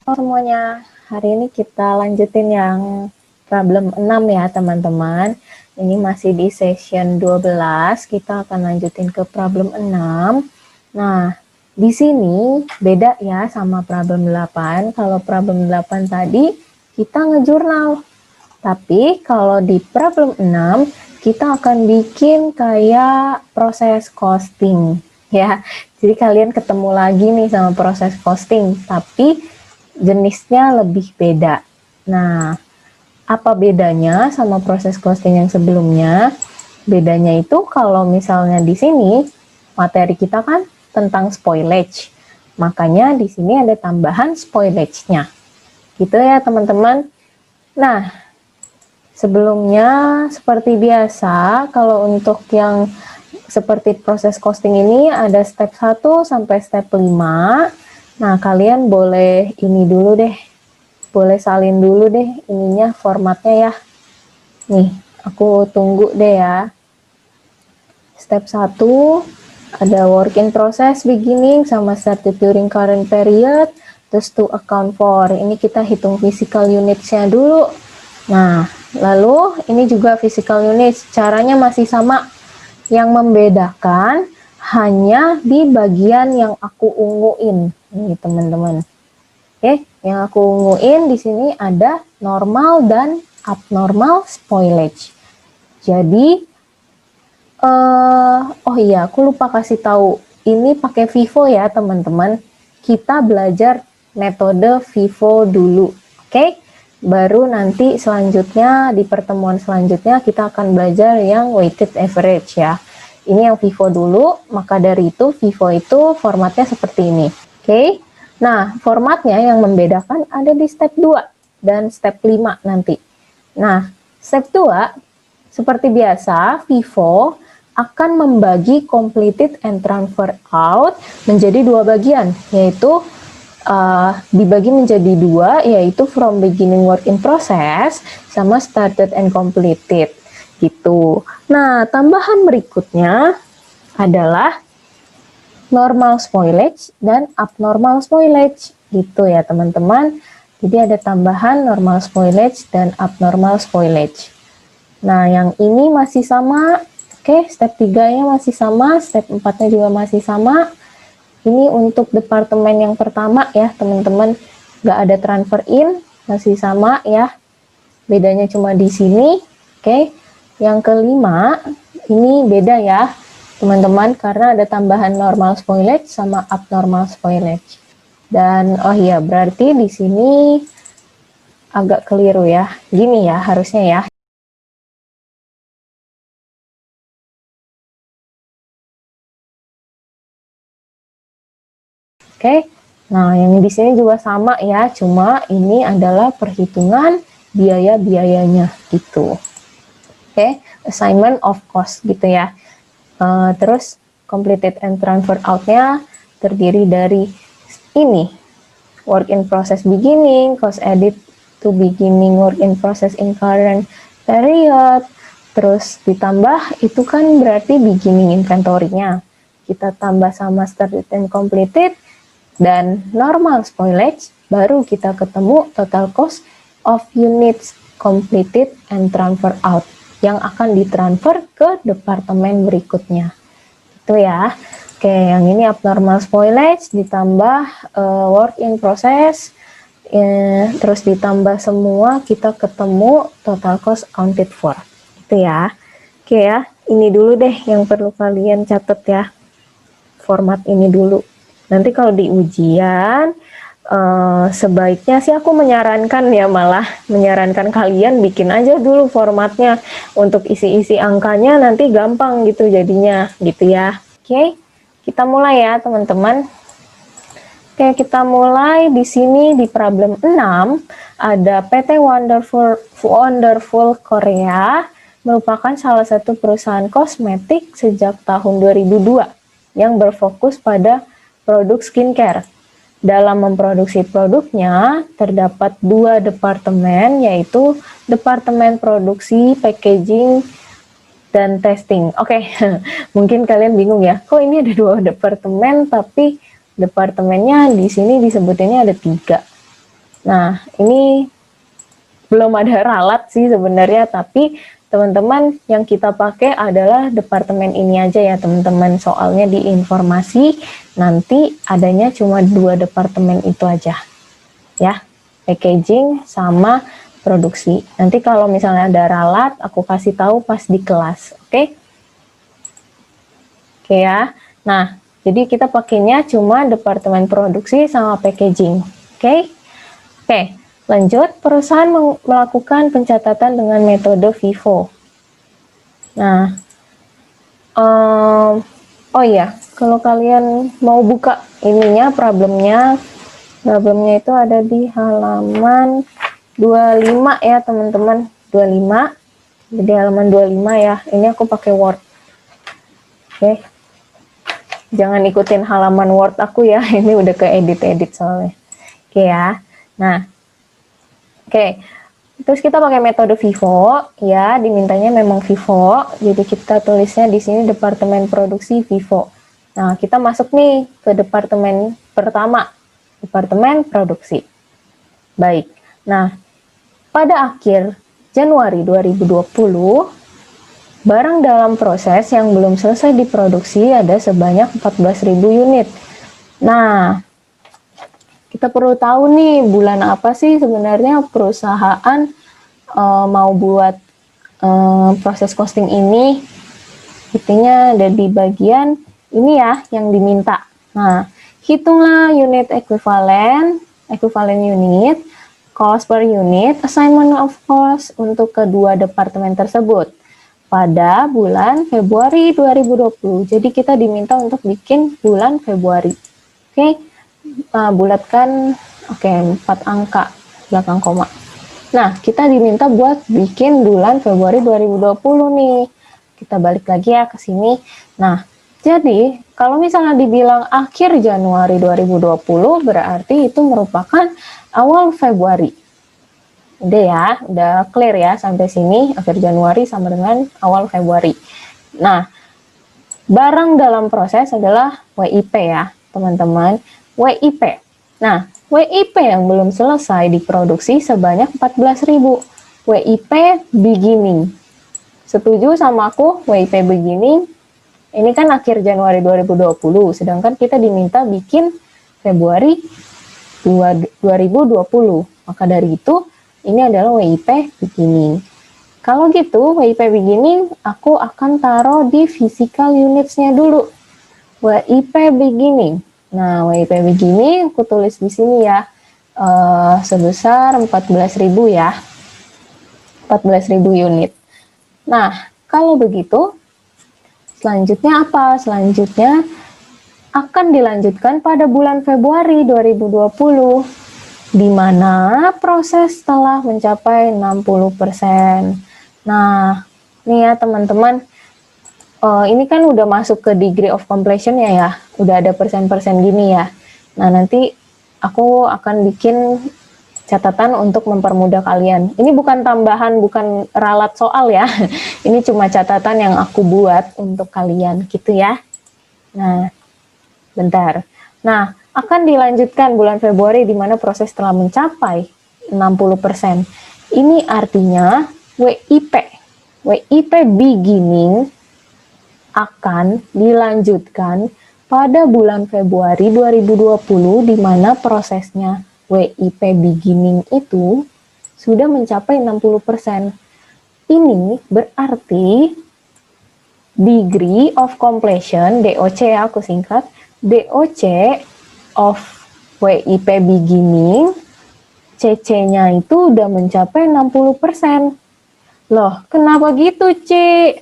Halo semuanya, hari ini kita lanjutin yang problem 6 ya teman-teman. Ini masih di session 12, kita akan lanjutin ke problem 6. Nah, di sini beda ya sama problem 8. Kalau problem 8 tadi kita ngejurnal. Tapi kalau di problem 6 kita akan bikin kayak proses costing ya. Jadi kalian ketemu lagi nih sama proses costing, tapi jenisnya lebih beda. Nah, apa bedanya sama proses costing yang sebelumnya? Bedanya itu kalau misalnya di sini materi kita kan tentang spoilage. Makanya di sini ada tambahan spoilage-nya. Gitu ya, teman-teman. Nah, sebelumnya seperti biasa, kalau untuk yang seperti proses costing ini ada step 1 sampai step 5. Nah, kalian boleh ini dulu deh. Boleh salin dulu deh ininya formatnya ya. Nih, aku tunggu deh ya. Step 1 ada work in process beginning sama started during current period. Terus to account for. Ini kita hitung physical units-nya dulu. Nah, lalu ini juga physical units. Caranya masih sama. Yang membedakan hanya di bagian yang aku unguin. Nih, teman-teman. Oke, yang aku unguin di sini ada normal dan abnormal spoilage. Jadi, oh iya, aku lupa kasih tahu. Ini pakai Vivo ya, teman-teman. Kita belajar metode Vivo dulu, oke? Baru nanti selanjutnya di pertemuan selanjutnya kita akan belajar yang weighted average ya. Ini yang Vivo dulu, maka dari itu Vivo itu formatnya seperti ini, oke? Nah, formatnya yang membedakan ada di step 2 dan step 5 nanti. Nah, step 2 seperti biasa, Vivo akan membagi completed and transfer out menjadi dua bagian, yaitu dibagi menjadi dua, yaitu from beginning work in process sama started and completed gitu. Nah, tambahan berikutnya adalah normal spoilage dan abnormal spoilage gitu ya teman-teman. Jadi ada tambahan normal spoilage dan abnormal spoilage. Nah, yang ini masih sama. Oke, step 3-nya masih sama, step 4-nya juga masih sama. Ini untuk departemen yang pertama ya, teman-teman. Nggak ada transfer in, masih sama ya. Bedanya cuma di sini. Oke, yang kelima, ini beda ya, teman-teman, karena ada tambahan normal spoilage sama abnormal spoilage. Dan, oh iya, berarti di sini agak keliru ya. Gini ya, harusnya ya. Oke, nah yang di sini juga sama ya, cuma ini adalah perhitungan biaya-biayanya gitu. Oke, assignment of cost gitu ya. Terus completed and transfer out-nya terdiri dari ini, work in process beginning, cost edit to beginning work in process in current period. Terus ditambah itu kan berarti beginning inventory-nya. Kita tambah sama started and completed dan normal spoilage, baru kita ketemu total cost of units completed and transfer out yang akan ditransfer ke departemen berikutnya. Itu ya. Oke, yang ini abnormal spoilage ditambah work in process, terus ditambah semua kita ketemu total cost accounted for. Itu ya. Oke ya, ini dulu deh yang perlu kalian catat ya. Format ini dulu. Nanti kalau di ujian, sebaiknya sih aku menyarankan ya, malah menyarankan kalian bikin aja dulu formatnya. Untuk isi-isi angkanya nanti gampang gitu jadinya, gitu ya. Oke, kita mulai ya teman-teman. Oke, kita mulai di sini di problem 6. Ada PT Wonderful Korea, merupakan salah satu perusahaan kosmetik sejak tahun 2002 yang berfokus pada produk skincare. Dalam memproduksi produknya, terdapat dua departemen, yaitu Departemen Produksi, Packaging, dan Testing. Oke, mungkin kalian bingung ya, kok ini ada dua departemen, tapi departemennya di sini disebutinnya ada 3. Nah, ini belum ada ralat sih sebenarnya, tapi teman-teman yang kita pakai adalah departemen ini aja ya teman-teman. Soalnya di informasi nanti adanya cuma 2 departemen itu aja ya, packaging sama produksi. Nanti kalau misalnya ada ralat aku kasih tahu pas di kelas, oke? Oke ya. Nah, jadi kita pakainya cuma departemen produksi sama packaging, oke? Oke, lanjut, perusahaan melakukan pencatatan dengan metode FIFO. Nah, oh iya, kalau kalian mau buka ininya, problemnya itu ada di halaman 25 ya teman-teman, 25. Jadi halaman 25 ya, ini aku pakai Word. Oke, jangan ikutin halaman Word aku ya, ini udah ke edit-edit soalnya. Oke ya, nah, oke. Terus kita pakai metode FIFO, ya, dimintanya memang FIFO. Jadi kita tulisnya di sini departemen produksi FIFO. Nah, kita masuk nih ke departemen pertama, departemen produksi. Baik. Nah, pada akhir Januari 2020, barang dalam proses yang belum selesai diproduksi ada sebanyak 14.000 unit. Nah, kita perlu tahu nih bulan apa sih sebenarnya perusahaan mau buat proses costing ini. Intinya ada di bagian ini ya yang diminta. Nah, hitunglah unit ekuivalen unit, cost per unit, assignment of cost untuk kedua departemen tersebut pada bulan Februari 2020. Jadi kita diminta untuk bikin bulan Februari. Oke, bulatkan 4 angka belakang koma. Nah, kita diminta buat bikin bulan Februari 2020 nih. Kita balik lagi ya ke sini. Nah, jadi kalau misalnya dibilang akhir Januari 2020 berarti itu merupakan awal Februari. Udah ya, udah clear ya sampai sini, akhir Januari sama dengan awal Februari. Nah, barang dalam proses adalah WIP ya, teman-teman. WIP. Nah, WIP yang belum selesai diproduksi sebanyak 14.000. WIP beginning. Setuju sama aku, WIP beginning? Ini kan akhir Januari 2020, sedangkan kita diminta bikin Februari 2020. Maka dari itu, ini adalah WIP beginning. Kalau gitu, WIP beginning aku akan taruh di physical units-nya dulu. WIP beginning. Nah, WIP beginning aku tulis di sini ya, sebesar 14.000 ya. 14.000 unit. Nah, kalau begitu, selanjutnya apa? Selanjutnya akan dilanjutkan pada bulan Februari 2020, di mana proses telah mencapai 60%. Nah, nih ya teman-teman, ini kan udah masuk ke degree of completion ya, udah ada persen-persen gini ya. Nah, nanti aku akan bikin catatan untuk mempermudah kalian. Ini bukan tambahan, bukan ralat soal ya. Ini cuma catatan yang aku buat untuk kalian gitu ya. Nah, bentar. Nah, akan dilanjutkan bulan Februari di mana proses telah mencapai 60%. Ini artinya WIP beginning akan dilanjutkan pada bulan Februari 2020 di mana prosesnya WIP beginning itu sudah mencapai 60%. Ini berarti degree of completion, DOC ya aku singkat, DOC of WIP beginning, CC-nya itu udah mencapai 60%. Loh, kenapa gitu, C?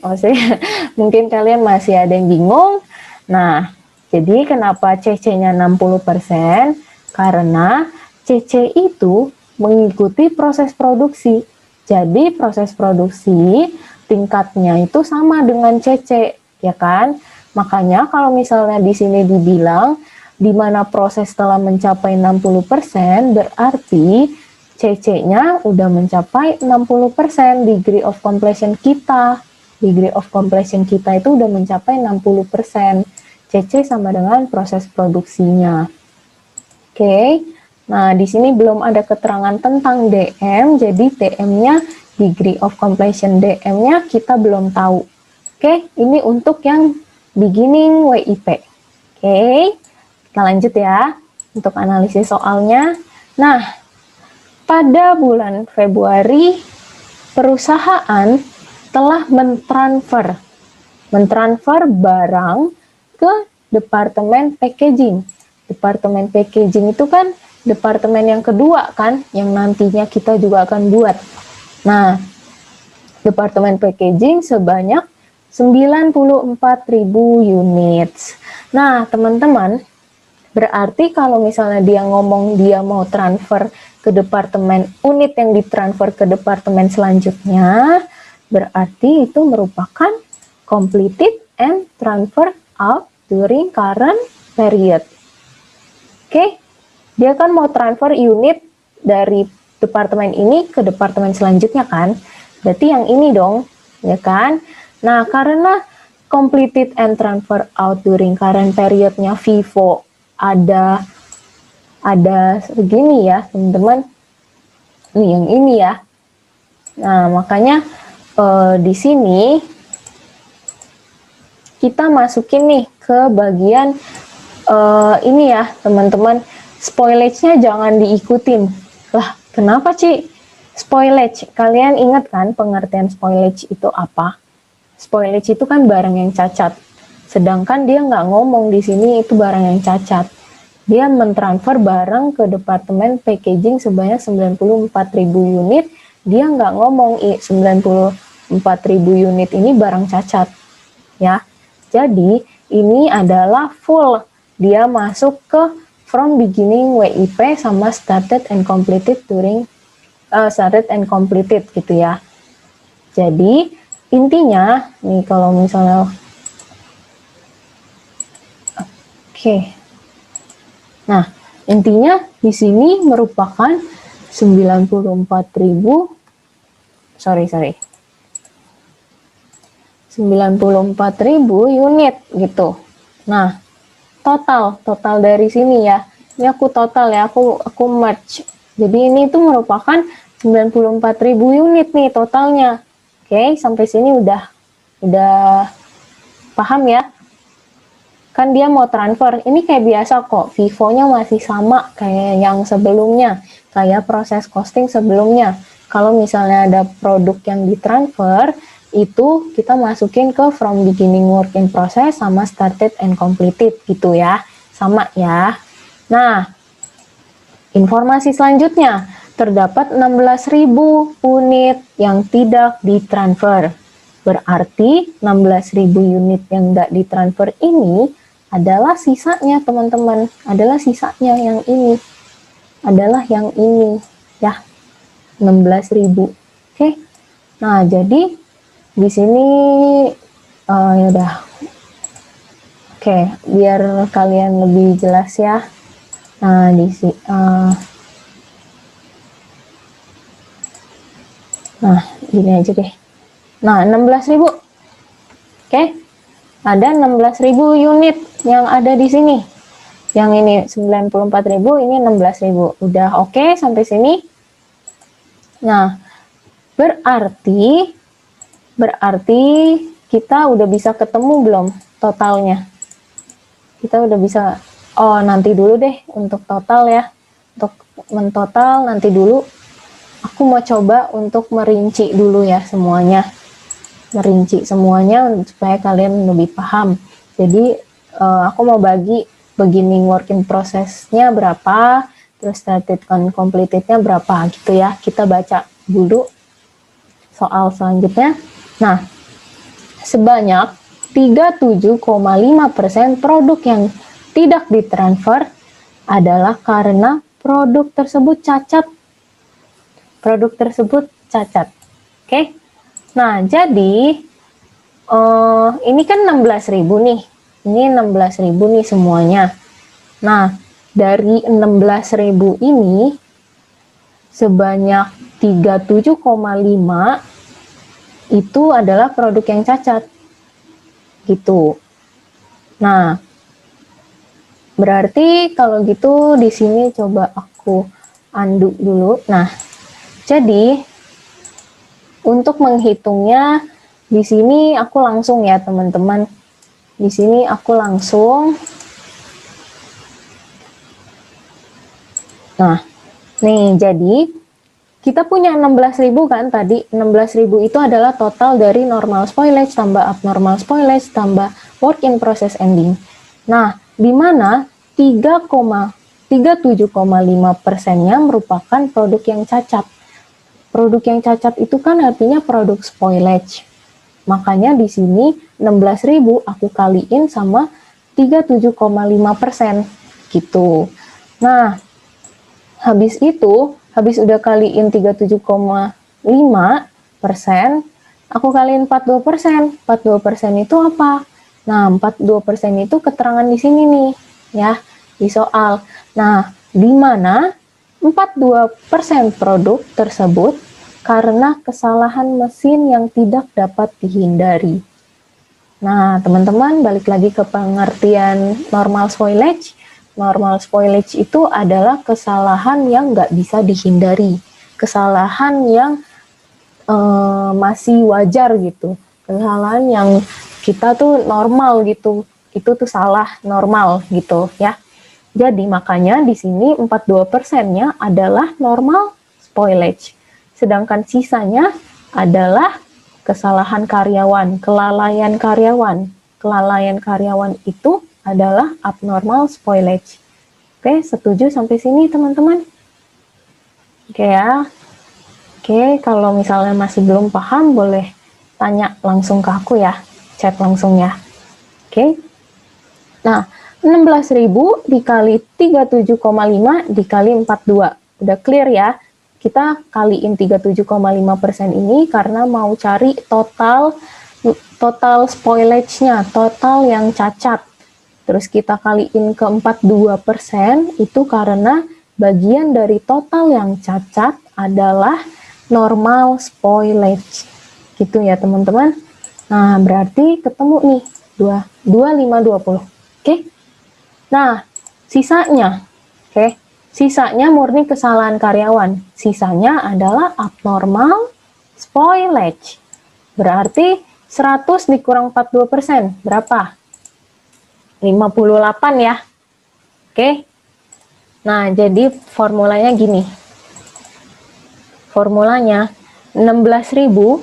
Maksudnya, mungkin kalian masih ada yang bingung. Nah, jadi kenapa CC-nya 60%? Karena CC itu mengikuti proses produksi. Jadi, proses produksi tingkatnya itu sama dengan CC, ya kan? Makanya kalau misalnya di sini dibilang, di mana proses telah mencapai 60%, berarti CC-nya udah mencapai 60%, degree of completion kita. Degree of completion kita itu udah mencapai 60%. CC sama dengan proses produksinya. Oke. Nah, di sini belum ada keterangan tentang DM, jadi DM-nya, degree of completion DM-nya kita belum tahu. Oke, ini untuk yang beginning WIP. Oke, kita lanjut ya untuk analisis soalnya. Nah, pada bulan Februari, perusahaan telah mentransfer barang ke departemen packaging. Departemen packaging itu kan departemen yang kedua kan, yang nantinya kita juga akan buat. Nah, departemen packaging sebanyak 94.000 unit. Nah, teman-teman, berarti kalau misalnya dia ngomong dia mau transfer ke departemen, unit yang ditransfer ke departemen selanjutnya, berarti itu merupakan completed and transfer out during current period. Oke, dia kan mau transfer unit dari departemen ini ke departemen selanjutnya kan, berarti yang ini dong, ya kan? Nah, karena completed and transfer out during current periodnya Vivo ada segini ya, teman-teman. Nih yang ini ya. Nah, makanya di sini kita masukin nih ke bagian ini ya, teman-teman. Spoilage-nya jangan diikutin. Lah, kenapa, Ci? Spoilage, kalian ingat kan pengertian spoilage itu apa? Spoilage itu kan barang yang cacat. Sedangkan dia nggak ngomong di sini itu barang yang cacat. Dia mentransfer barang ke departemen packaging sebanyak 94.000 unit. Dia nggak ngomong 94.000 unit ini barang cacat. Ya, jadi ini adalah full. Dia masuk ke from beginning WIP sama started and completed during started and completed gitu ya. Jadi intinya nih kalau misalnya nah, intinya di sini merupakan 94.000 unit gitu. Nah, total dari sini ya. Ini aku total ya, aku merge. Jadi ini tuh merupakan 94.000 unit nih totalnya. Oke, sampai sini udah paham ya? Kan dia mau transfer, ini kayak biasa kok, Vivo-nya masih sama kayak yang sebelumnya, kayak proses costing sebelumnya. Kalau misalnya ada produk yang ditransfer, itu kita masukin ke from beginning work in process sama started and completed gitu ya, sama ya. Nah, informasi selanjutnya, terdapat 16.000 unit yang tidak ditransfer. Berarti 16.000 unit yang tidak ditransfer ini adalah sisanya teman-teman, adalah sisanya yang ini, adalah yang ini ya, 16.000. Oke. Nah, jadi di sini ya udah. Oke, biar kalian lebih jelas ya. Nah, di sini nah, gini aja deh. Nah, 16.000. Oke. Ada 16.000 unit yang ada di sini. Yang ini 94.000, ini 16.000. Udah oke sampai sini? Nah, berarti kita udah bisa ketemu belum totalnya? Kita udah bisa, oh nanti dulu deh untuk total ya. Untuk mentotal nanti dulu. Aku mau coba untuk merinci dulu ya semuanya. Merinci semuanya supaya kalian lebih paham. Jadi aku mau bagi beginning working process-nya berapa, terus started and completed-nya berapa gitu ya. Kita baca dulu soal selanjutnya. Nah, sebanyak 37,5% produk yang tidak ditransfer adalah karena produk tersebut cacat. Produk tersebut cacat. Oke. Nah, jadi ini kan 16.000 nih. Ini 16.000 nih semuanya. Nah, dari 16.000 ini sebanyak 37,5 itu adalah produk yang cacat. Gitu. Nah, berarti kalau gitu di sini coba aku undo dulu. Nah, jadi untuk menghitungnya di sini aku langsung ya teman-teman. Di sini aku langsung. Nah, nih jadi kita punya 16.000 kan tadi. 16.000 itu adalah total dari normal spoilage tambah abnormal spoilage tambah work in process ending. Nah, di mana 3,37,5%-nya merupakan produk yang cacat. Produk yang cacat itu kan artinya produk spoilage. Makanya di sini 16.000 aku kaliin sama 37,5% gitu. Nah, habis udah kaliin 37,5%, aku kaliin 42%. 42% itu apa? Nah, 42% itu keterangan di sini nih, ya, di soal. Nah, di mana 42% produk tersebut karena kesalahan mesin yang tidak dapat dihindari. Nah, teman-teman, balik lagi ke pengertian normal spoilage. Normal spoilage itu adalah kesalahan yang nggak bisa dihindari. Kesalahan yang masih wajar gitu. Kesalahan yang kita tuh normal gitu. Itu tuh salah normal gitu ya. Jadi makanya di sini 42%-nya adalah normal spoilage. Sedangkan sisanya adalah kesalahan karyawan, kelalaian karyawan. Kelalaian karyawan itu adalah abnormal spoilage. Oke, setuju sampai sini teman-teman? Oke ya. Oke, kalau misalnya masih belum paham boleh tanya langsung ke aku ya, chat langsung ya. Oke. Nah, 16.000 dikali 37,5 dikali 42. Udah clear ya? Kita kaliin 37,5% ini karena mau cari total spoilage-nya, total yang cacat. Terus kita kaliin ke 42% itu karena bagian dari total yang cacat adalah normal spoilage. Gitu ya teman-teman. Nah, berarti ketemu nih 2520. Oke. Nah, sisanya, oke. Sisanya murni kesalahan karyawan. Sisanya adalah abnormal spoilage. Berarti 100 dikurang 42%, berapa? 58 ya. Oke. Nah, jadi formulanya gini. Formulanya 16.000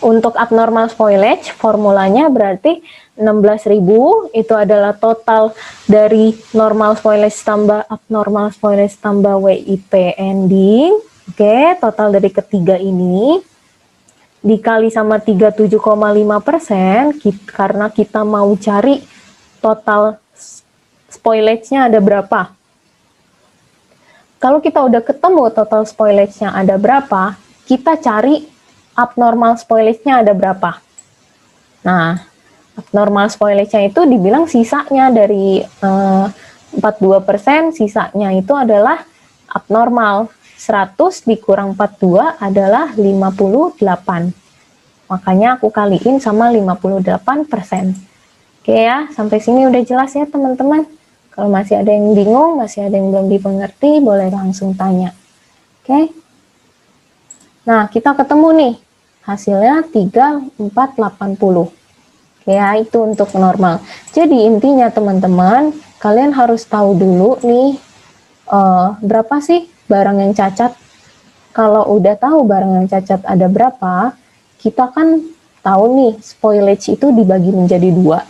untuk abnormal spoilage, formulanya berarti 16.000 itu adalah total dari normal spoilage tambah abnormal spoilage tambah WIP ending. Oke, total dari ketiga ini dikali sama 37,5% karena kita mau cari total spoilage-nya ada berapa. Kalau kita udah ketemu total spoilage-nya ada berapa, kita cari abnormal spoilage-nya ada berapa. Nah, abnormal spoilage-nya itu dibilang sisanya dari 42%, sisanya itu adalah abnormal. 100 dikurang 42 adalah 58. Makanya aku kaliin sama 58%. Oke ya, sampai sini udah jelas ya teman-teman. Kalau masih ada yang bingung, masih ada yang belum dimengerti, boleh langsung tanya. Oke. Nah, kita ketemu nih. Hasilnya 3480. Ya, itu untuk normal. Jadi intinya teman-teman, kalian harus tahu dulu nih berapa sih barang yang cacat. Kalau udah tahu barang yang cacat ada berapa, kita kan tahu nih spoilage itu dibagi menjadi dua.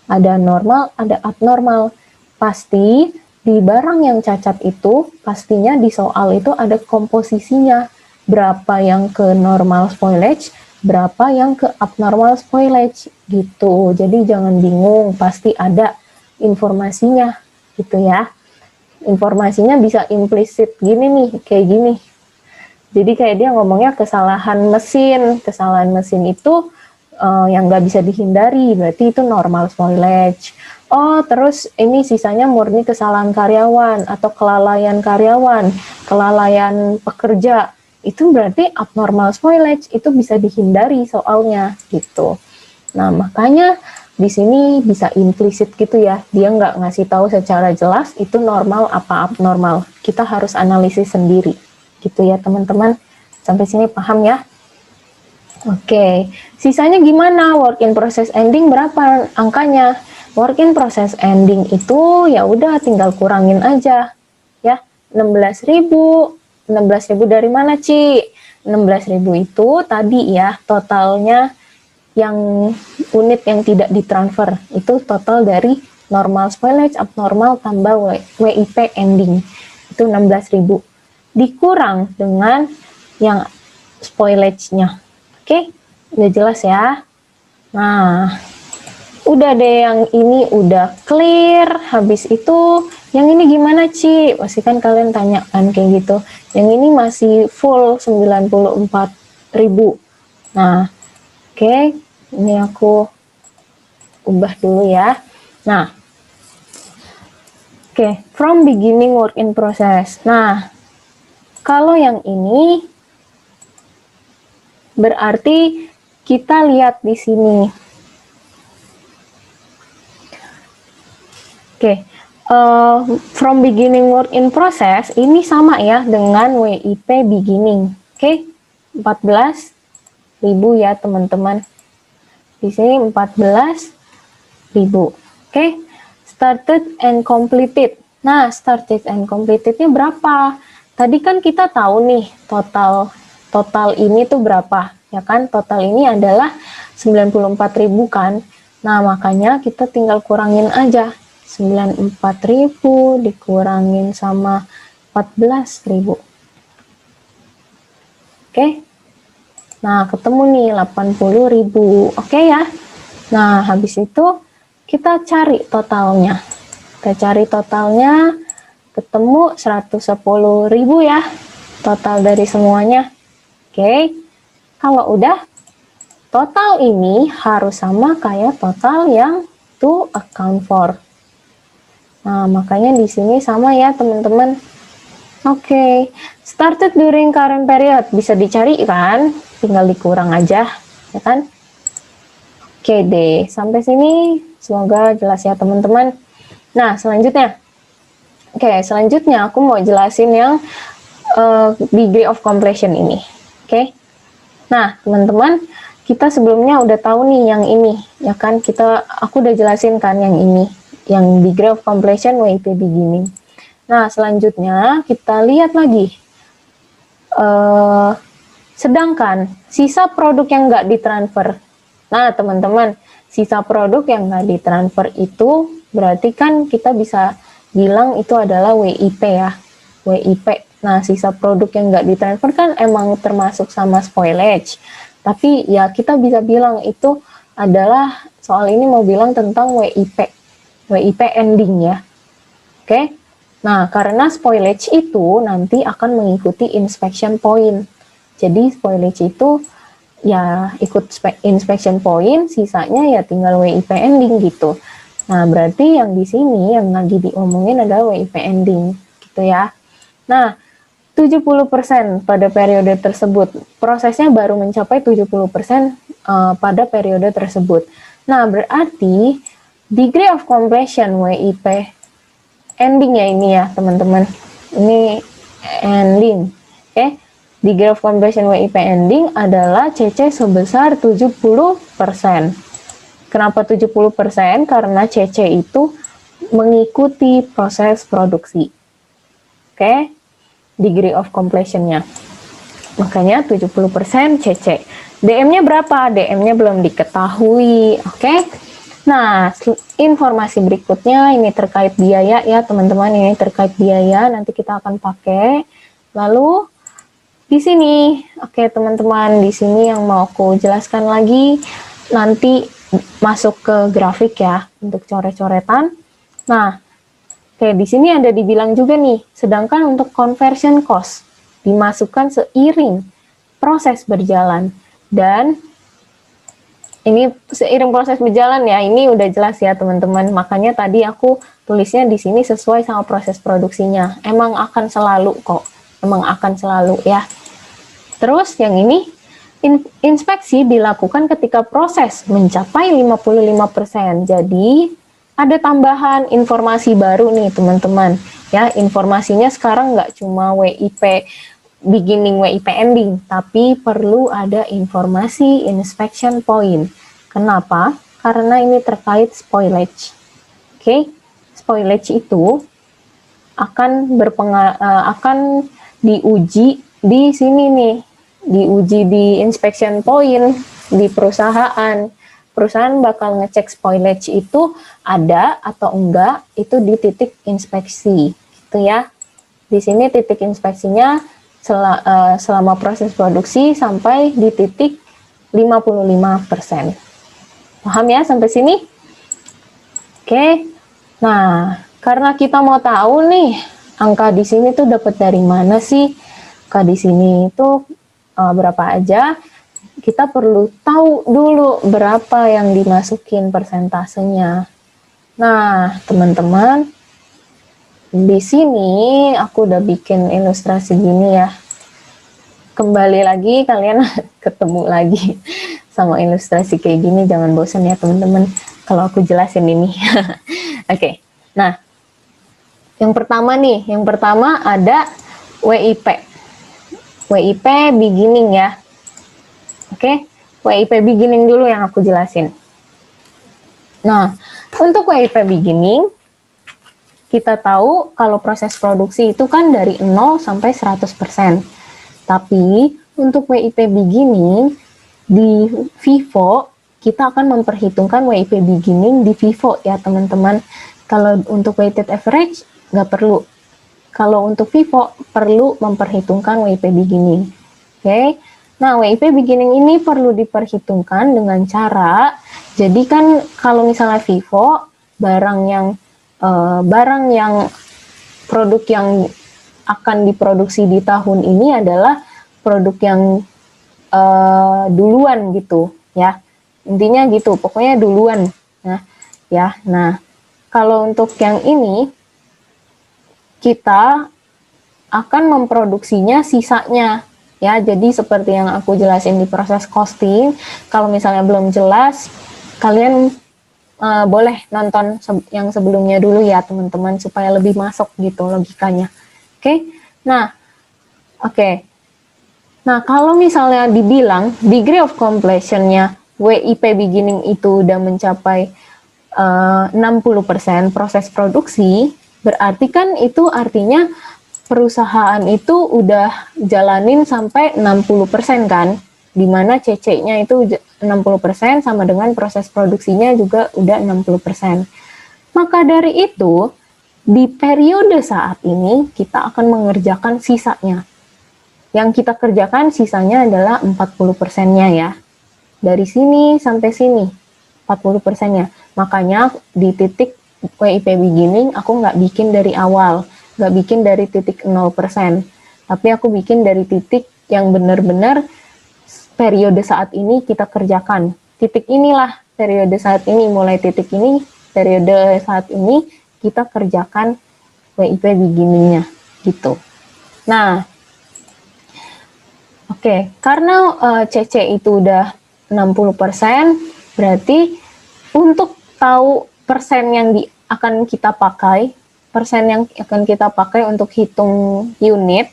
Ada normal, ada abnormal. Pasti di barang yang cacat itu, pastinya di soal itu ada komposisinya. Berapa yang ke normal spoilage, berapa yang ke abnormal spoilage gitu. Jadi jangan bingung, pasti ada informasinya gitu ya. Informasinya bisa implisit gini nih, kayak gini. Jadi kayak dia ngomongnya kesalahan mesin itu yang nggak bisa dihindari, berarti itu normal spoilage. Oh, terus ini sisanya murni kesalahan karyawan atau kelalaian karyawan, kelalaian pekerja. Itu berarti abnormal spoilage, itu bisa dihindari soalnya gitu. Nah, makanya di sini bisa implisit gitu ya, dia nggak ngasih tahu secara jelas itu normal apa abnormal. Kita harus analisis sendiri, gitu ya teman-teman. Sampai sini paham ya? Oke, sisanya gimana? Work in process ending berapa angkanya? Work in process ending itu ya udah tinggal kurangin aja ya. 16.000. 16.000 dari mana, Ci? 16.000 itu tadi ya totalnya yang unit yang tidak ditransfer. Itu total dari normal spoilage, abnormal tambah WIP ending. Itu 16.000. Dikurang dengan yang spoilage-nya. Oke, udah jelas ya. Nah, udah deh yang ini udah clear. Habis itu, yang ini gimana, Ci? Pasti kan kalian tanya kan kayak gitu. Yang ini masih full 94.000. Nah, oke, ini aku ubah dulu ya. Nah, oke, from beginning work in process. Nah, kalau yang ini berarti kita lihat di sini. Oke, from beginning work in process ini sama ya dengan WIP beginning. Oke, 14.000 ya teman-teman. Di sini 14.000. Oke, started and completed. Nah, started and completed-nya berapa? Tadi kan kita tahu nih total ini tuh berapa, ya kan? Total ini adalah 94.000 kan. Nah, makanya kita tinggal kurangin aja. 94.000 dikurangin sama 14.000. Oke. Nah, ketemu nih 80.000. Oke ya. Nah, habis itu kita cari totalnya. Kita cari totalnya, ketemu 110.000 ya. Total dari semuanya. Oke. Kalau udah, total ini harus sama kayak total yang to account for. Nah, makanya di sini sama ya, teman-teman. Oke, started during current period. Bisa dicari kan? Tinggal dikurang aja, ya kan? Oke deh, sampai sini semoga jelas ya, teman-teman. Nah, selanjutnya. Oke, selanjutnya aku mau jelasin yang degree of completion ini. Oke. Nah, teman-teman, kita sebelumnya udah tahu nih yang ini, ya kan? Aku udah jelasin kan yang ini, yang degree of completion WIP beginning. Nah, selanjutnya kita lihat lagi. Sedangkan sisa produk yang nggak ditransfer. Nah, teman-teman, sisa produk yang nggak ditransfer itu berarti kan kita bisa bilang itu adalah WIP ya. WIP. Nah, sisa produk yang nggak ditransfer kan emang termasuk sama spoilage. Tapi ya kita bisa bilang itu adalah, soal ini mau bilang tentang WIP. WIP ending ya. Oke. Nah, karena spoilage itu nanti akan mengikuti inspection point. Jadi spoilage itu ya ikut inspection point, sisanya ya tinggal WIP ending gitu. Nah, berarti yang di sini yang lagi diomongin adalah WIP ending gitu ya. Nah, 70% pada periode tersebut. Prosesnya baru mencapai 70% pada periode tersebut. Nah, berarti degree of completion WIP ending ya ini ya teman-teman, ini ending. Oke, degree of completion WIP ending adalah CC sebesar 70%. Kenapa 70%? Karena CC itu mengikuti proses produksi. Oke, degree of completion-nya. Makanya 70% CC. DM-nya berapa? DM-nya belum diketahui. Oke. Nah, informasi berikutnya ini terkait biaya ya teman-teman, ini terkait biaya nanti kita akan pakai. Lalu di sini, oke teman-teman, di sini yang mau aku jelaskan lagi nanti masuk ke grafik ya untuk coret-coretan. Nah, oke di sini ada dibilang juga nih, sedangkan untuk conversion cost dimasukkan seiring proses berjalan dan ini seiring proses berjalan ya, ini udah jelas ya teman-teman. Makanya tadi aku tulisnya di sini sesuai sama proses produksinya. Emang akan selalu kok, emang akan selalu ya. Terus yang ini Inspeksi dilakukan ketika proses mencapai 55%. Jadi, ada tambahan informasi baru nih teman-teman. Ya, informasinya sekarang nggak cuma WIP beginning, WIP ending, tapi perlu ada informasi inspection point. Kenapa? Karena ini terkait spoilage. Oke, spoilage itu akan diuji di sini nih, diuji di inspection point di perusahaan. Perusahaan bakal ngecek spoilage itu ada atau enggak itu di titik inspeksi, gitu ya. Di sini titik inspeksinya selama proses produksi sampai di titik 55%. Paham ya sampai sini? Oke. Nah, karena kita mau tahu nih angka di sini tuh dapat dari mana sih? Angka di sini itu berapa aja? Kita perlu tahu dulu berapa yang dimasukin persentasenya. Nah, teman-teman, di sini aku udah bikin ilustrasi gini ya. Kembali lagi kalian ketemu lagi sama ilustrasi kayak gini, jangan bosan ya teman-teman kalau aku jelasin ini. Oke. Nah, yang pertama ada WIP. WIP beginning ya. Oke, WIP beginning dulu yang aku jelasin. Nah, untuk WIP beginning, kita tahu kalau proses produksi itu kan dari 0 sampai 100%. Tapi, untuk WIP beginning, di FIFO, kita akan memperhitungkan WIP beginning di FIFO ya teman-teman. Kalau untuk weighted average, nggak perlu. Kalau untuk FIFO, perlu memperhitungkan WIP beginning. Oke. Nah, WIP beginning ini perlu diperhitungkan dengan cara, jadi kan kalau misalnya FIFO, produk yang akan diproduksi di tahun ini adalah produk yang duluan gitu ya. Intinya gitu, pokoknya duluan. Nah, kalau untuk yang ini, kita akan memproduksinya sisanya. Ya, jadi seperti yang aku jelasin di proses costing, kalau misalnya belum jelas, kalian boleh nonton yang sebelumnya dulu ya teman-teman, supaya lebih masuk gitu logikanya. Oke. Nah, kalau misalnya dibilang degree of completion-nya WIP beginning itu udah mencapai 60% proses produksi, berarti kan itu artinya perusahaan itu udah jalanin sampai 60% kan, dimana CC-nya itu 60% sama dengan proses produksinya juga udah 60%. Maka dari itu, di periode saat ini kita akan mengerjakan sisanya. Yang kita kerjakan sisanya adalah 40%-nya ya. Dari sini sampai sini, 40%-nya. Makanya di titik WIP beginning aku nggak bikin dari awal, nggak bikin dari titik 0%, tapi aku bikin dari titik yang benar-benar periode saat ini kita kerjakan. Titik inilah periode saat ini, mulai titik ini, periode saat ini kita kerjakan WIP beginning-nya gitu. Nah, oke, karena CC itu udah 60%, berarti untuk tahu persen yang akan kita pakai, persen yang akan kita pakai untuk hitung unit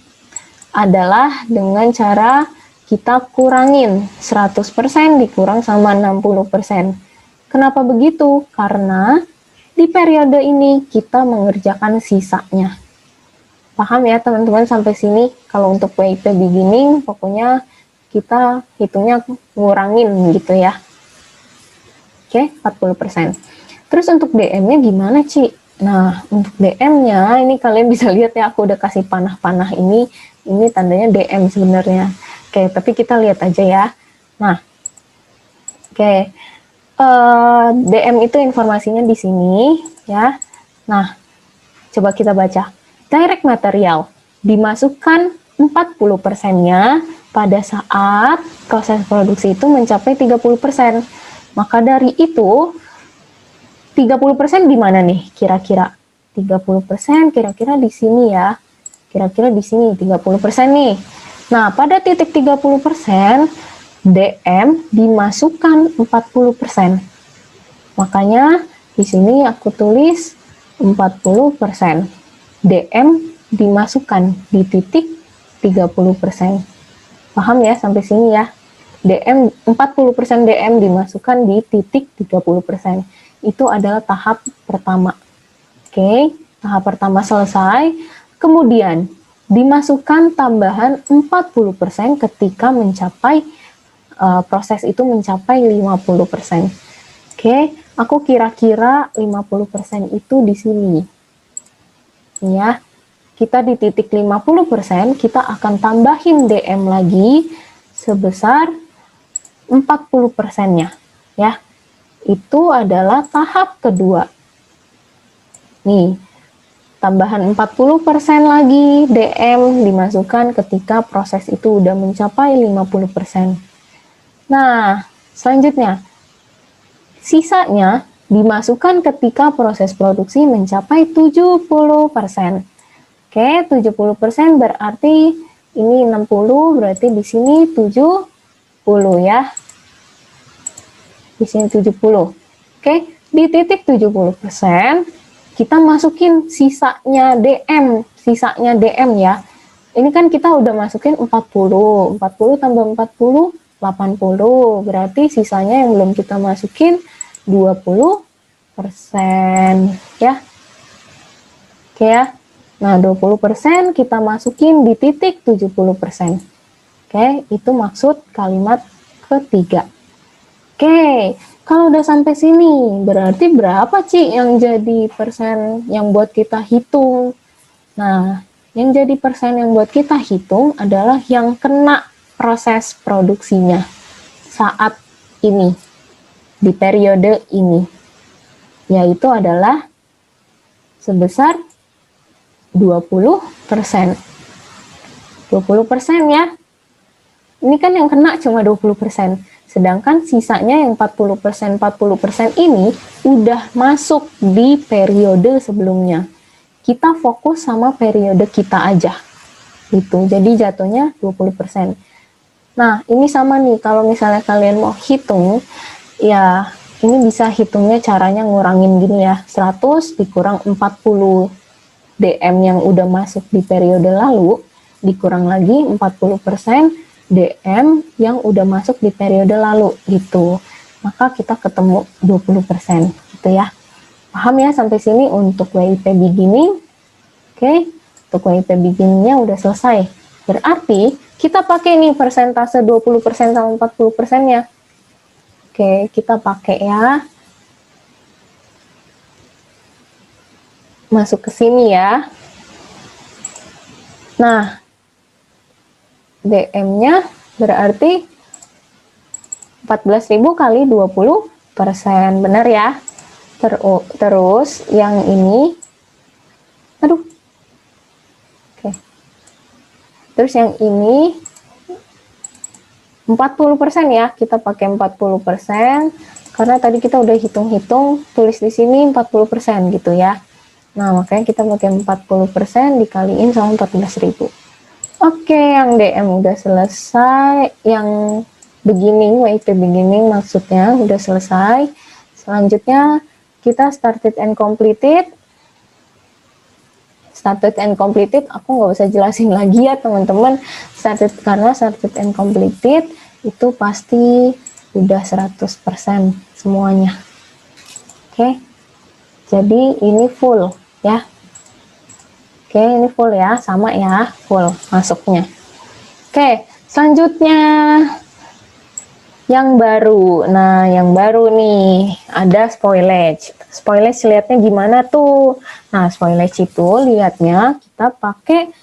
adalah dengan cara kita kurangin 100% dikurang sama 60%. Kenapa begitu? Karena di periode ini kita mengerjakan sisanya. Paham ya teman-teman sampai sini? Kalau untuk WIP beginning, pokoknya kita hitungnya ngurangin gitu ya. Oke, 40%. Terus untuk DM-nya gimana, Ci? Nah, untuk DM-nya, ini kalian bisa lihat ya, aku udah kasih panah-panah ini tandanya DM sebenarnya. Oke, tapi kita lihat aja ya. Nah, oke. DM itu informasinya di sini ya. Nah, coba kita baca. Direct material dimasukkan 40%-nya pada saat proses produksi itu mencapai 30%. Maka dari itu 30% di mana nih kira-kira? 30% kira-kira di sini ya. Kira-kira di sini 30% nih. Nah, pada titik 30%, DM dimasukkan 40%. Makanya di sini aku tulis 40%. DM dimasukkan di titik 30%. Paham ya sampai sini ya? 40% DM dimasukkan di titik 30%. Itu adalah tahap pertama. Oke, tahap pertama selesai. Kemudian dimasukkan tambahan 40% ketika mencapai proses itu mencapai 50%. Oke, aku kira-kira 50% itu di sini. Ya, kita di titik 50%, kita akan tambahin DM lagi sebesar 40%-nya. Ya, itu adalah tahap kedua. Nih, tambahan 40% lagi DM dimasukkan ketika proses itu udah mencapai 50%. Nah, selanjutnya, sisanya dimasukkan ketika proses produksi mencapai 70%. Oke, 70% berarti ini 60, berarti di sini 70 ya. Di sini 70. Oke, di titik 70%, kita masukin sisanya DM ya. Ini kan kita udah masukin 40 tambah 40, 80. Berarti sisanya yang belum kita masukin 20% ya. Oke ya. Nah, 20% kita masukin di titik 70%. Oke, itu maksud kalimat ketiga. Oke, kalau udah sampai sini, berarti berapa Ci yang jadi persen yang buat kita hitung? Nah, yang jadi persen yang buat kita hitung adalah yang kena proses produksinya saat ini, di periode ini, yaitu adalah sebesar 20%. 20% ya. Ini kan yang kena cuma 20%. Sedangkan sisanya yang 40% ini udah masuk di periode sebelumnya. Kita fokus sama periode kita aja. Gitu. Jadi jatuhnya 20%. Nah, ini sama nih, kalau misalnya kalian mau hitung, ya ini bisa hitungnya caranya ngurangin gini ya, 100 dikurang 40 DM yang udah masuk di periode lalu, dikurang lagi 40% DM yang udah masuk di periode lalu, gitu. Maka kita ketemu 20%, gitu ya. Paham ya sampai sini untuk WIP beginning? Oke, untuk WIP beginningnya udah selesai. Berarti kita pakai nih persentase 20% sama 40%-nya. Oke, kita pakai ya. Masuk ke sini ya. Nah, DM-nya berarti 14.000 kali 20%. Benar ya? Terus yang ini, aduh. Oke. Terus yang ini 40% ya, kita pakai 40% karena tadi kita udah hitung-hitung, tulis di sini 40% gitu ya. Nah, makanya kita pakai 40% dikaliin sama 14.000. Oke, yang DM udah selesai, yang beginning, WIP beginning maksudnya udah selesai. Selanjutnya kita started and completed. Started and completed aku nggak usah jelasin lagi ya teman-teman, karena started and completed itu pasti udah 100% semuanya. Oke, jadi ini full ya. Oke, ini full ya, sama ya, full masuknya. Oke, selanjutnya yang baru. Nah, yang baru nih ada spoilage. Spoilage lihatnya gimana tuh? Nah, spoilage itu lihatnya kita pakai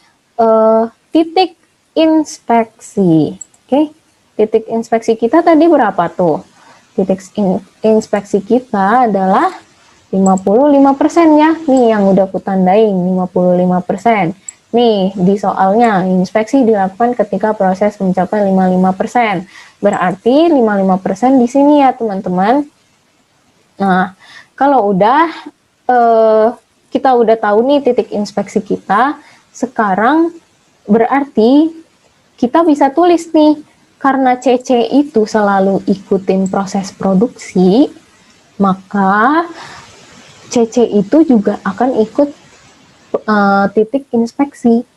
titik inspeksi. Oke, titik inspeksi kita tadi berapa tuh? Titik inspeksi kita adalah 55% ya. Nih yang udah aku tandain 55%. Nih, di soalnya, inspeksi dilakukan ketika proses mencapai 55%. Berarti 55% di sini ya, teman-teman. Nah, kalau udah kita udah tahu nih titik inspeksi kita, sekarang berarti kita bisa tulis nih karena CC itu selalu ikutin proses produksi, maka CC itu juga akan ikut titik inspeksi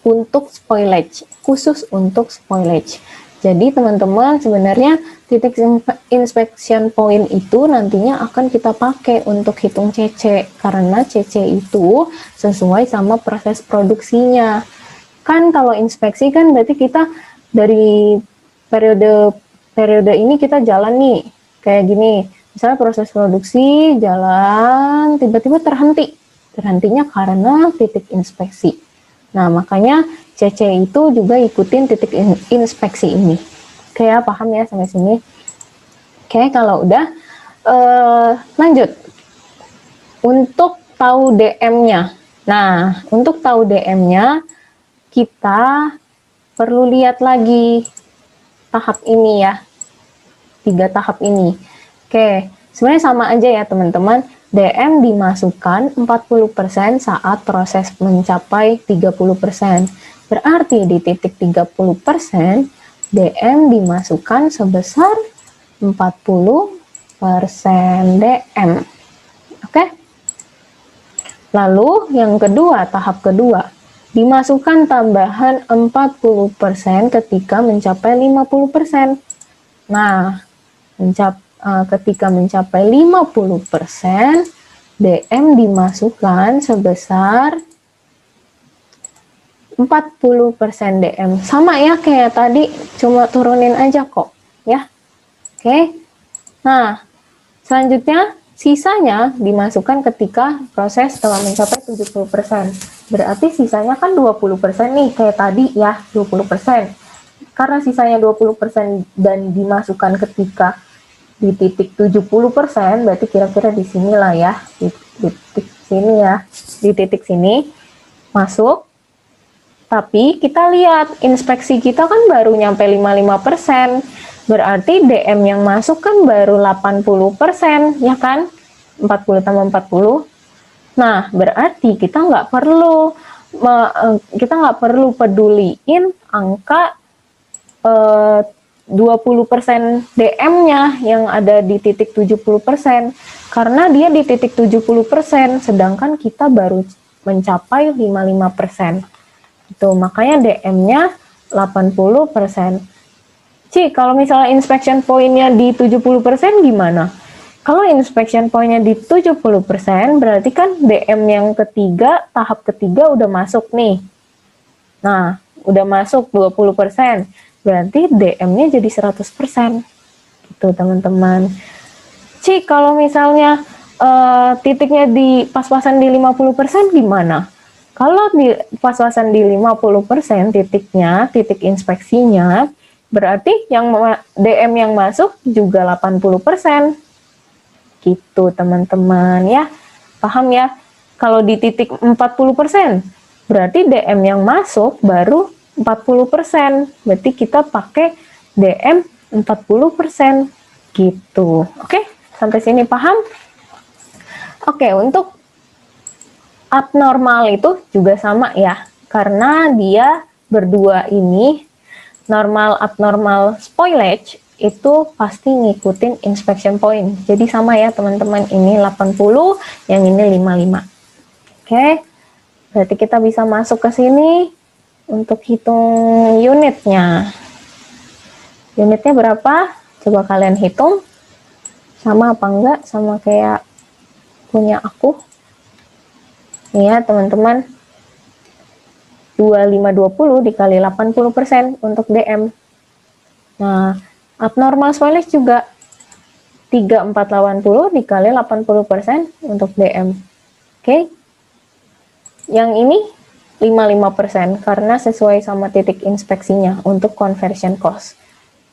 untuk spoilage, khusus untuk spoilage. Jadi teman-teman, sebenarnya titik inspection point itu nantinya akan kita pakai untuk hitung CC, karena CC itu sesuai sama proses produksinya. Kan kalau inspeksi kan berarti kita dari periode ini kita jalan nih, kayak gini. Misalnya proses produksi jalan, tiba-tiba terhentinya karena titik inspeksi. Nah, makanya CC itu juga ikutin titik inspeksi ini. Oke ya, paham ya sampai sini? Oke, kalau udah, lanjut. Untuk tahu DM-nya. Nah, untuk tahu DM-nya, kita perlu lihat lagi tahap ini ya. 3 tahap ini. Oke, sebenarnya sama aja ya teman-teman. DM dimasukkan 40% saat proses mencapai 30%. Berarti di titik 30%, DM dimasukkan sebesar 40% DM. Oke? Lalu yang kedua, tahap kedua, dimasukkan tambahan 40% ketika mencapai 50%. Nah, ketika mencapai 50%, DM dimasukkan sebesar 40% DM. Sama ya kayak tadi, cuma turunin aja kok, ya. Oke. Nah, selanjutnya sisanya dimasukkan ketika proses telah mencapai 70%. Berarti sisanya kan 20% nih, kayak tadi ya, 20%. Karena sisanya 20% dan dimasukkan ketika di titik 70%, berarti kira-kira di sinilah ya, di titik sini ya, di titik sini masuk. Tapi kita lihat inspeksi kita kan baru nyampe 55%, berarti DM yang masuk kan baru 80%, ya kan? 40 tambah 40. Nah, berarti kita nggak perlu peduliin angka 20% DM-nya yang ada di titik 70%, karena dia di titik 70%, sedangkan kita baru mencapai 55%. Itu makanya DM-nya 80%. Kalau misalnya inspection point-nya di 70% gimana? Kalau inspection point-nya di 70%, berarti kan DM yang ketiga, tahap ketiga udah masuk nih. Nah, udah masuk 20%. Berarti DM-nya jadi 100%. Gitu, teman-teman. Kalau misalnya titiknya di pas-pasan di 50% gimana? Kalau di pas-pasan di 50% titiknya, titik inspeksinya, berarti yang DM yang masuk juga 80%. Gitu, teman-teman ya. Paham ya? Kalau di titik 40%, berarti DM yang masuk baru 40%. Berarti kita pakai DM 40%. Gitu. Oke, sampai sini paham? Oke, untuk abnormal itu juga sama ya. Karena dia berdua ini, normal abnormal spoilage, itu pasti ngikutin inspection point. Jadi sama ya teman-teman, ini 80, yang ini 55. Oke, berarti kita bisa masuk ke sini untuk hitung unitnya. Unitnya berapa? Coba kalian hitung. Sama apa enggak? Sama kayak punya aku. Nih ya teman-teman. 2520 dikali 80% untuk DM. Nah, abnormal spoilage juga 3480 dikali 80% untuk DM. Oke. Yang ini 55% karena sesuai sama titik inspeksinya untuk conversion cost.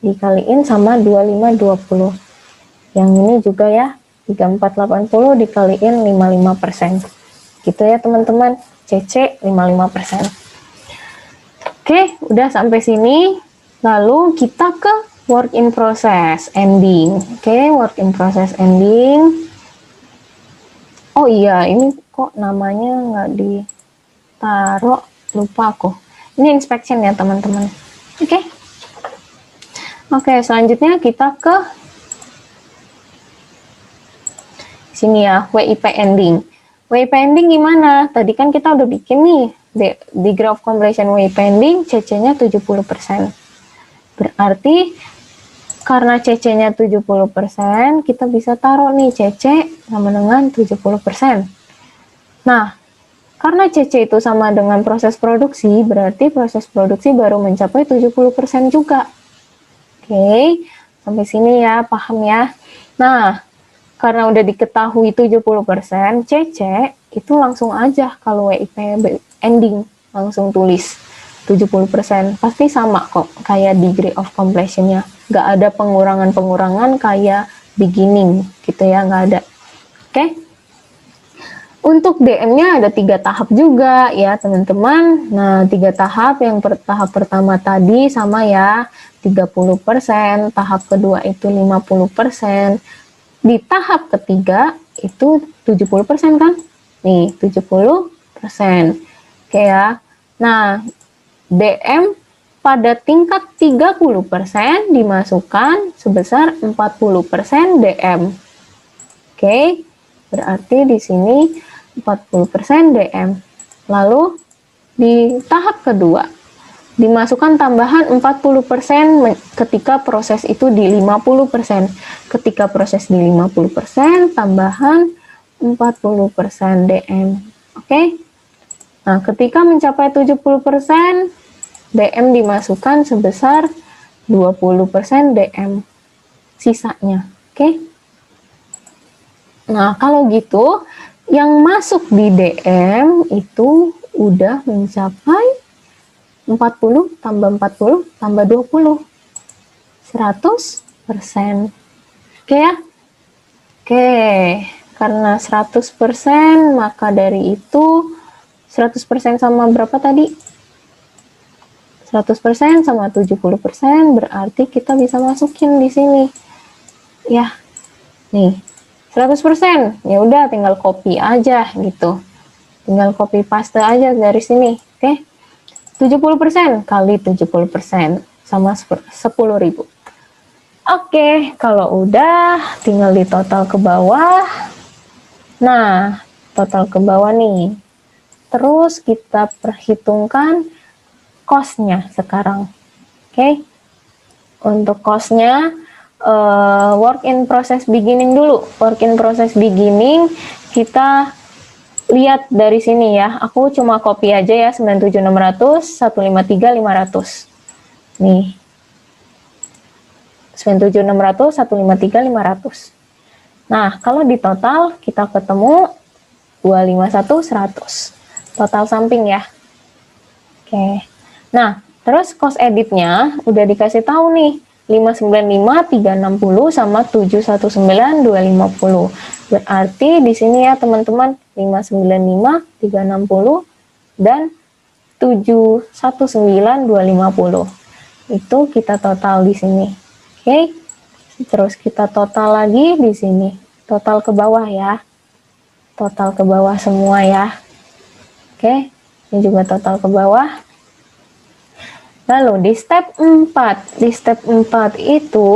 Dikaliin sama 2520. Yang ini juga ya, 3480 dikaliin 55%. Gitu ya teman-teman, CC 55%. Oke, udah sampai sini. Lalu kita ke work in process ending. Oke, work in process ending. Oh iya, ini kok namanya nggak ditaruh, lupa aku. Ini inspection ya teman-teman. Oke. Oke, selanjutnya kita ke sini ya, WIP ending. WIP ending gimana? Tadi kan kita udah bikin nih, degree of completion WIP ending CC-nya 70%. Berarti karena CC-nya 70%, kita bisa taruh nih CC sama dengan 70%. Nah, karena CC itu sama dengan proses produksi, berarti proses produksi baru mencapai 70% juga. Oke, sampai sini ya, paham ya? Nah, karena udah diketahui 70%, CC itu langsung aja kalau WIP ending, langsung tulis 70%. Pasti sama kok, kayak degree of completion-nya. Nggak ada pengurangan-pengurangan kayak beginning, gitu ya, nggak ada. Oke? Untuk DM-nya ada 3 tahap juga ya teman-teman. Nah 3 tahap, yang tahap pertama tadi sama ya 30%, tahap kedua itu 50%, di tahap ketiga itu 70% kan? Nih 70%. Oke ya. Nah DM pada tingkat 30% dimasukkan sebesar 40% DM. Oke, berarti di sini 40% DM. Lalu di tahap kedua dimasukkan tambahan 40% ketika proses itu di 50%. Ketika proses di 50%, tambahan 40% DM. Oke? Nah, ketika mencapai 70%, DM dimasukkan sebesar 20% DM sisanya. Oke? Nah, kalau gitu, yang masuk di DM itu udah mencapai 40 tambah 40 tambah 20. 100%. Oke ya? Oke, karena 100%, maka dari itu 100% sama berapa tadi? 100% sama 70%, berarti kita bisa masukin di sini. Ya, nih. 100%, ya udah tinggal copy aja gitu. Tinggal copy paste aja dari sini, oke? 70% kali 70% sama 10.000. Oke, kalau udah tinggal di total ke bawah. Nah, total ke bawah nih. Terus kita perhitungkan cost-nya sekarang. Oke. Untuk cost-nya work in process beginning dulu. Work in process beginning kita lihat dari sini ya. Aku cuma copy aja ya 97600, 153 500. Nih. 97600, 153 500. Nah, kalau di total kita ketemu 251 100. Total samping ya. Oke. Nah, terus cost editnya udah dikasih tahu nih. 595 360 sama 719 250. Berarti di sini ya teman-teman 595 360 dan 719 250. Itu kita total di sini. Oke. Terus kita total lagi di sini. Total ke bawah ya. Total ke bawah semua ya. Oke. Ini juga total ke bawah. Lalu di step 4 itu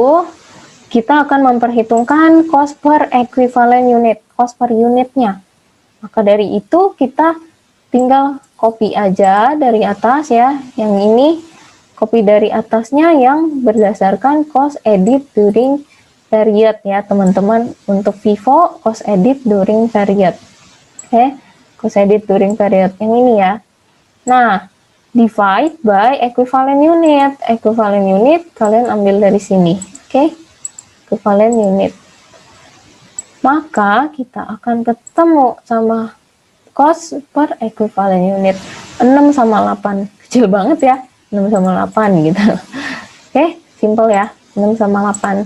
kita akan memperhitungkan cost per equivalent unit, cost per unitnya. Maka dari itu kita tinggal copy aja dari atas ya, yang ini copy dari atasnya yang berdasarkan cost edit during period ya teman-teman. Untuk Vivo cost edit during period. Oke, cost edit during period yang ini ya. Nah, divide by equivalent unit. Equivalent unit kalian ambil dari sini. Oke. Equivalent unit. Maka kita akan ketemu sama cost per equivalent unit 6 sama 8. Kecil banget ya. 6 sama 8 gitu. Oke, simple ya. 6 sama 8.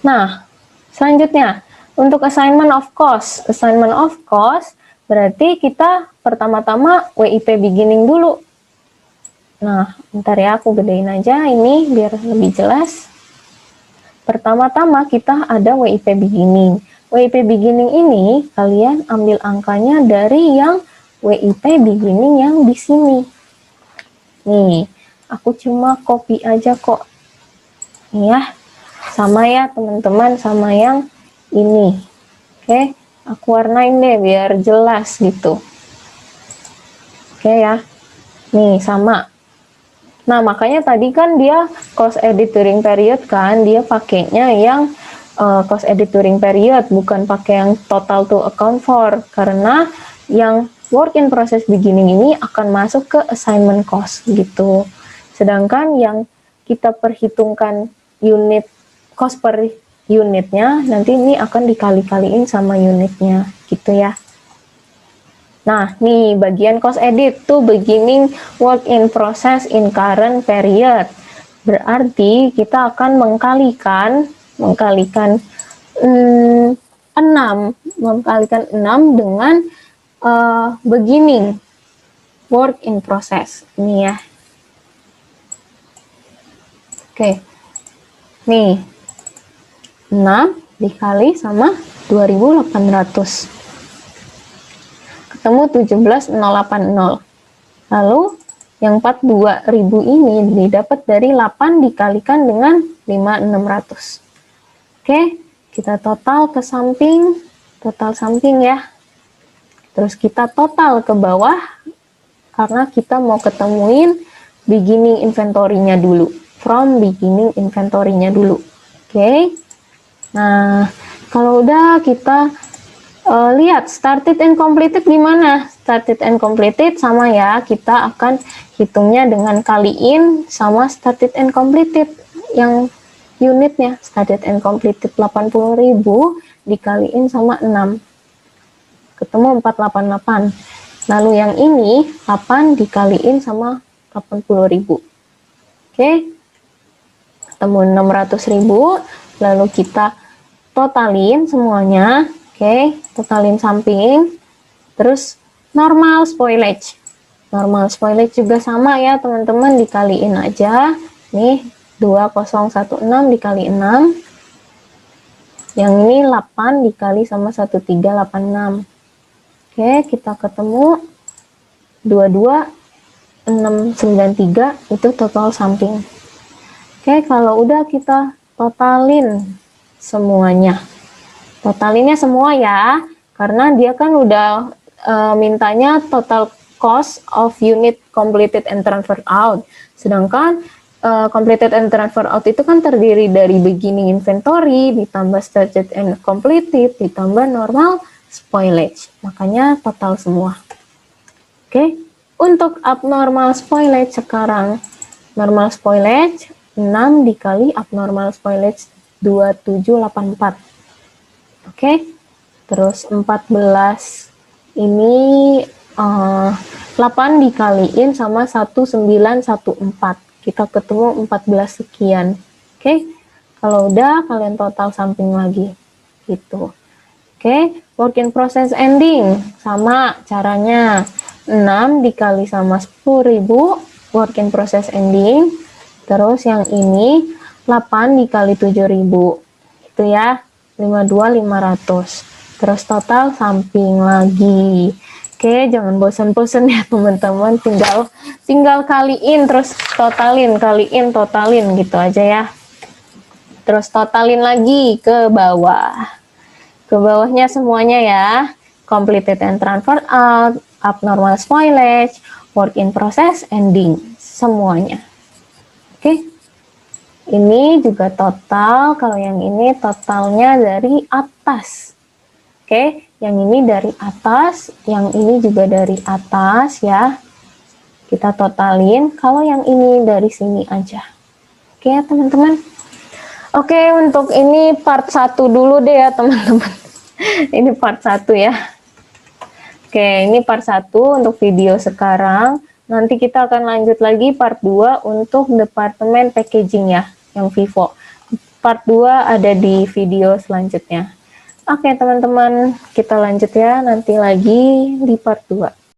Nah, selanjutnya untuk assignment of cost. Assignment of cost berarti kita pertama-tama WIP beginning dulu. Nah, bentar ya aku gedein aja ini biar lebih jelas. Pertama-tama kita ada WIP beginning. WIP beginning ini kalian ambil angkanya dari yang WIP beginning yang di sini. Nih, aku cuma copy aja kok. Ya, sama ya teman-teman sama yang ini. Oke, aku warnain deh biar jelas gitu. Oke ya, nih sama. Nah, makanya tadi kan dia cost edit during period kan, dia pakainya yang cost edit during period, bukan pakai yang total to account for, karena yang work in process beginning ini akan masuk ke assignment cost gitu. Sedangkan yang kita perhitungkan unit cost per unitnya, nanti ini akan dikali-kaliin sama unitnya gitu ya. Nah, nih bagian cost edit tuh beginning work in process in current period. Berarti kita akan mengkalikan 6 dengan beginning work in process. Ini ya. Oke. Nih. 6 dikali sama 2800. Ketemu 17.080. Lalu yang 42.000 ini didapat dari 8 dikalikan dengan 5.600. Oke, kita total ke samping, total samping ya. Terus kita total ke bawah karena kita mau ketemuin beginning inventory-nya dulu. From beginning inventory-nya dulu. Oke. Nah, kalau udah kita lihat started and completed gimana? Started and completed sama ya, kita akan hitungnya dengan kaliin sama started and completed yang unitnya. Started and completed 80.000 dikaliin sama 6 ketemu 488. Lalu yang ini 8 dikaliin sama 80.000. Oke, ketemu 600.000. Lalu kita totalin semuanya. Oke, totalin samping. Terus normal spoilage. Normal spoilage juga sama ya teman-teman, dikaliin aja. Nih 2016 dikali 6. Yang ini 8 dikali sama 1386. Oke, kita ketemu 22.693 itu total samping. Oke, kalau udah kita totalin semuanya. Totalinnya semua ya, karena dia kan udah mintanya total cost of unit completed and transferred out. Sedangkan completed and transferred out itu kan terdiri dari beginning inventory, ditambah started and completed, ditambah normal spoilage. Makanya total semua. Oke, untuk abnormal spoilage sekarang. Normal spoilage 6 dikali abnormal spoilage 2784. Oke, terus 14 ini 8 dikaliin sama 1914. Kita ketemu 14 sekian. Oke, kalau udah kalian total samping lagi. Gitu. Oke, work in process ending. Sama caranya. 6 dikali sama 10.000 work in process ending. Terus yang ini 8 dikali 7.000. Itu ya. 52.500. Terus total samping lagi. Oke, jangan bosan-bosan ya teman-teman, tinggal kaliin terus totalin, kaliin totalin gitu aja ya. Terus totalin lagi ke bawah. Ke bawahnya semuanya ya. Completed and transferred out, abnormal spoilage, work in process ending, semuanya. Oke. Ini juga total, kalau yang ini totalnya dari atas. Oke, yang ini dari atas, yang ini juga dari atas ya. Kita totalin, kalau yang ini dari sini aja. Oke ya teman-teman. Oke, untuk ini part 1 dulu deh ya teman-teman. Ini part 1 ya. Oke, ini part 1 untuk video sekarang. Nanti kita akan lanjut lagi part 2 untuk departemen packaging ya, yang Vivo. Part 2 ada di video selanjutnya. Oke teman-teman, kita lanjut ya nanti lagi di part 2.